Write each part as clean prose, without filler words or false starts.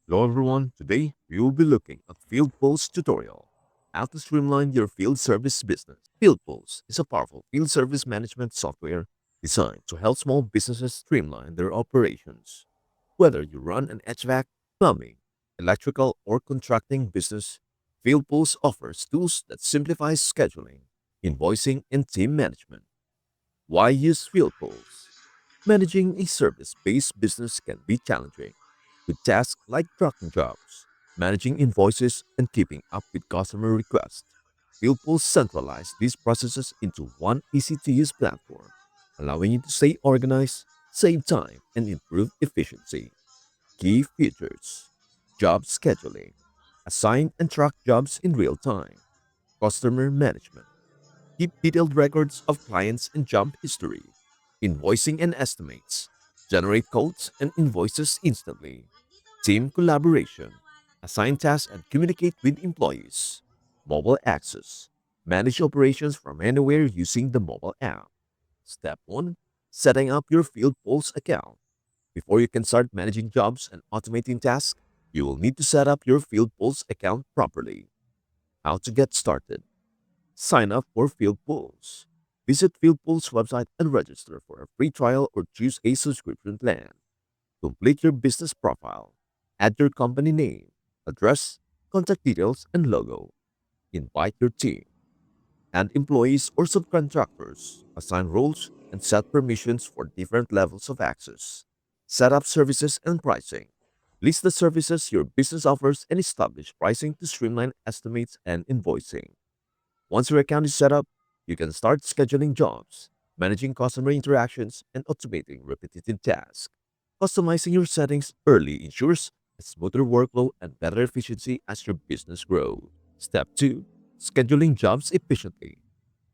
Hello everyone, today we will be looking at FieldPulse tutorial, how to streamline your field service business. FieldPulse is a powerful field service management software designed to help small businesses streamline their operations. Whether you run an HVAC, plumbing, electrical, or contracting business, FieldPulse offers tools that simplify scheduling, invoicing, and team management. Why use FieldPulse? Managing a service-based business can be challenging, with tasks like tracking jobs, managing invoices, and keeping up with customer requests. Fieldpulse centralize these processes into one easy-to-use platform, allowing you to stay organized, save time, and improve efficiency. Key features: job scheduling, assign and track jobs in real time, customer management, keep detailed records of clients and job history, invoicing and estimates, generate codes and invoices instantly, team collaboration, assign tasks and communicate with employees, mobile access, manage operations from anywhere using the mobile app. Step 1. Setting up your Field Pulse account. Before you can start managing jobs and automating tasks, you will need to set up your Field Pulse account properly. How to get started? Sign up for FieldPulse. Visit FieldPulse website and register for a free trial or choose a subscription plan. Complete your business profile. Add your company name, address, contact details, and logo. Invite your team and employees or subcontractors. Assign roles and set permissions for different levels of access. Set up services and pricing. List the services your business offers and establish pricing to streamline estimates and invoicing. Once your account is set up, you can start scheduling jobs, managing customer interactions, and automating repetitive tasks. Customizing your settings early ensures a smoother workflow and better efficiency as your business grows. Step 2. Scheduling jobs efficiently.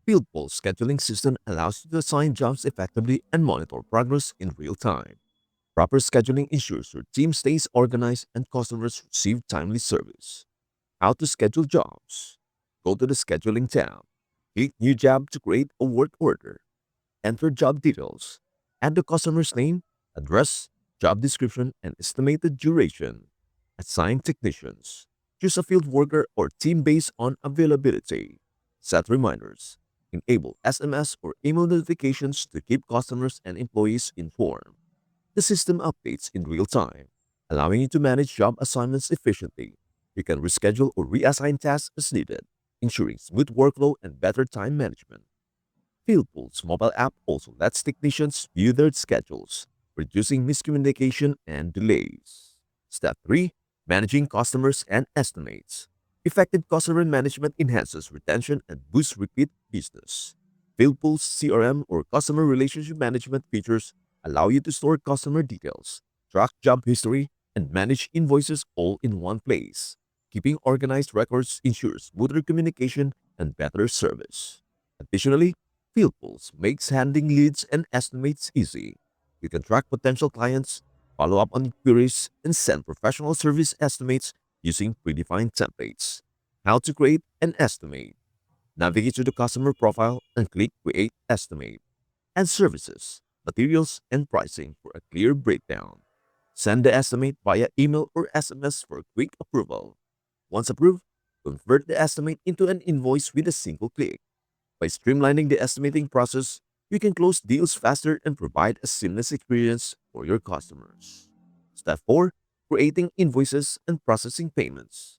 FieldPulse scheduling system allows you to assign jobs effectively and monitor progress in real time. Proper scheduling ensures your team stays organized and customers receive timely service. How to schedule jobs. Go to the Scheduling tab. Click New Job to create a work order. Enter job details. Add the customer's name, address, job description, and estimated duration. Assign technicians. Choose a field worker or team based on availability. Set reminders. Enable SMS or email notifications to keep customers and employees informed. The system updates in real time, allowing you to manage job assignments efficiently. You can reschedule or reassign tasks as needed, ensuring smooth workflow and better time management. FieldPulse mobile app also lets technicians view their schedules, reducing miscommunication and delays. Step 3. Managing customers and estimates. Effective customer management enhances retention and boosts repeat business. FieldPulse CRM or customer relationship management features allow you to store customer details, track job history, and manage invoices all in one place. Keeping organized records ensures smoother communication and better service. Additionally, FieldPulse makes handling leads and estimates easy. You can track potential clients, follow up on queries, and send professional service estimates using predefined templates. How to create an estimate. Navigate to the customer profile and click Create Estimate. Add services, materials, and pricing for a clear breakdown. Send the estimate via email or SMS for quick approval. Once approved, convert the estimate into an invoice with a single click. By streamlining the estimating process, you can close deals faster and provide a seamless experience for your customers. Step 4. Creating invoices and processing payments.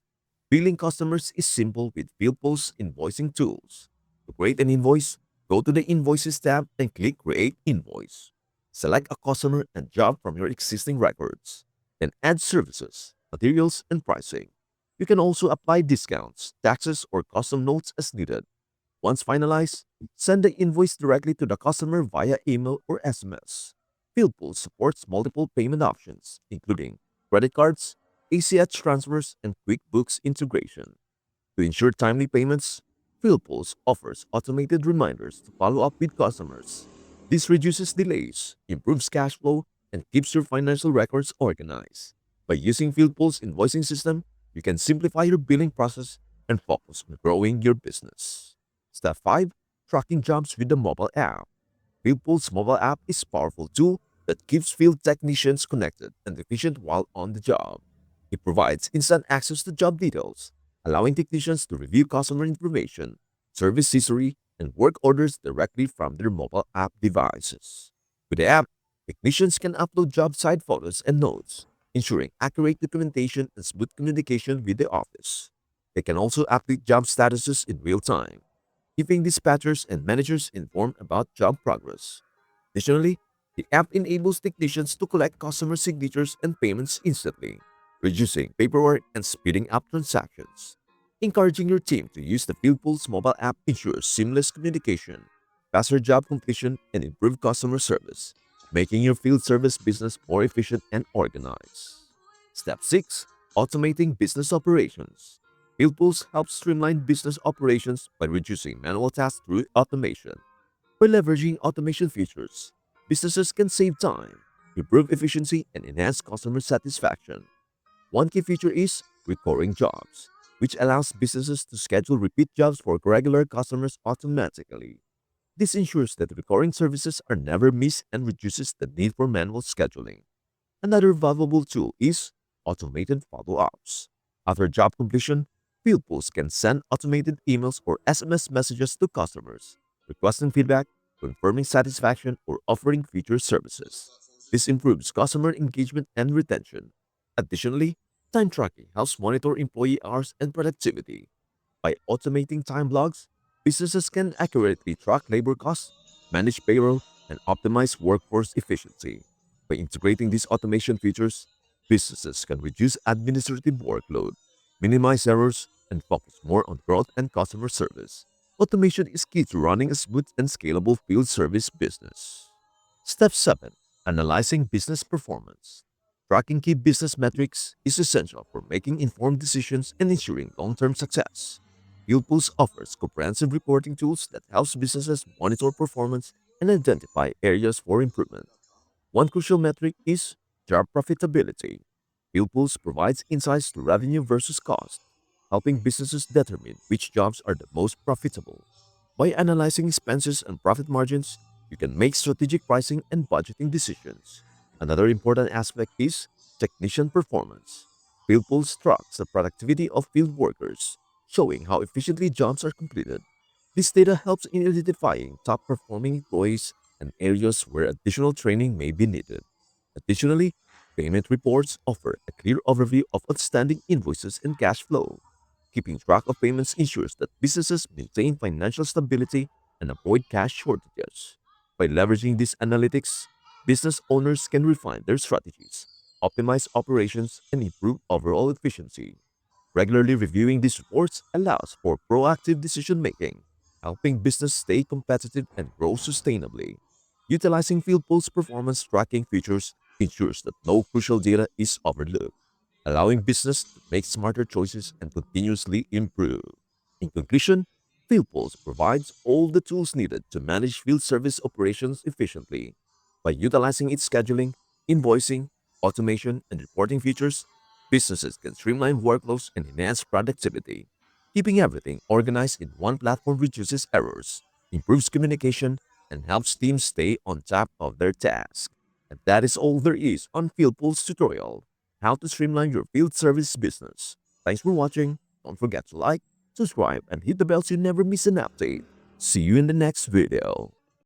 Billing customers is simple with FieldPulse invoicing tools. To create an invoice, go to the Invoices tab and click Create Invoice. Select a customer and job from your existing records. Then add services, materials, and pricing. You can also apply discounts, taxes, or custom notes as needed. Once finalized, send the invoice directly to the customer via email or SMS. FieldPool supports multiple payment options, including credit cards, ACH transfers, and QuickBooks integration. To ensure timely payments, FieldPulse offers automated reminders to follow up with customers. This reduces delays, improves cash flow, and keeps your financial records organized. By using FieldPulse invoicing system, you can simplify your billing process and focus on growing your business. Step 5. Tracking jobs with the mobile app. FieldPulse mobile app is a powerful tool that keeps field technicians connected and efficient while on the job. It provides instant access to job details, allowing technicians to review customer information, service history, and work orders directly from their mobile app devices. With the app, technicians can upload job site photos and notes, ensuring accurate documentation and smooth communication with the office. They can also update job statuses in real time, keeping dispatchers and managers informed about job progress. Additionally, the app enables technicians to collect customer signatures and payments instantly, reducing paperwork and speeding up transactions. Encouraging your team to use the FieldPulse mobile app ensures seamless communication, faster job completion, and improved customer service, making your field service business more efficient and organized. Step 6. Automating business operations. FieldPulse helps streamline business operations by reducing manual tasks through automation. By leveraging automation features, businesses can save time, improve efficiency, and enhance customer satisfaction. One key feature is recurring jobs, which allows businesses to schedule repeat jobs for regular customers automatically. This ensures that recurring services are never missed and reduces the need for manual scheduling. Another valuable tool is automated follow-ups. After job completion, FieldPulse can send automated emails or SMS messages to customers, requesting feedback, confirming satisfaction, or offering future services. This improves customer engagement and retention. Additionally, time tracking helps monitor employee hours and productivity. By automating time logs, businesses can accurately track labor costs, manage payroll, and optimize workforce efficiency. By integrating these automation features, businesses can reduce administrative workload, minimize errors, and focus more on growth and customer service. Automation is key to running a smooth and scalable field service business. Step 7. Analyzing business performance. Tracking key business metrics is essential for making informed decisions and ensuring long-term success. FieldPulse offers comprehensive reporting tools that helps businesses monitor performance and identify areas for improvement. One crucial metric is job profitability. FieldPulse provides insights to revenue versus cost, helping businesses determine which jobs are the most profitable. By analyzing expenses and profit margins, you can make strategic pricing and budgeting decisions. Another important aspect is technician performance. FieldPulse tracks the productivity of field workers, showing how efficiently jobs are completed. This data helps in identifying top performing employees and areas where additional training may be needed. Additionally, payment reports offer a clear overview of outstanding invoices and cash flow. Keeping track of payments ensures that businesses maintain financial stability and avoid cash shortages. By leveraging these analytics, business owners can refine their strategies, optimize operations, and improve overall efficiency. Regularly reviewing these reports allows for proactive decision making, helping business stay competitive and grow sustainably. Utilizing FieldPulse performance tracking features ensures that no crucial data is overlooked, allowing business to make smarter choices and continuously improve. In conclusion, FieldPulse provides all the tools needed to manage field service operations efficiently. By utilizing its scheduling, invoicing, automation, and reporting features, businesses can streamline workflows and enhance productivity. Keeping everything organized in one platform reduces errors, improves communication, and helps teams stay on top of their tasks. And that is all there is on FieldPulse tutorial, how to streamline your field service business. Thanks for watching. Don't forget to like, subscribe, and hit the bell so you never miss an update. See you in the next video.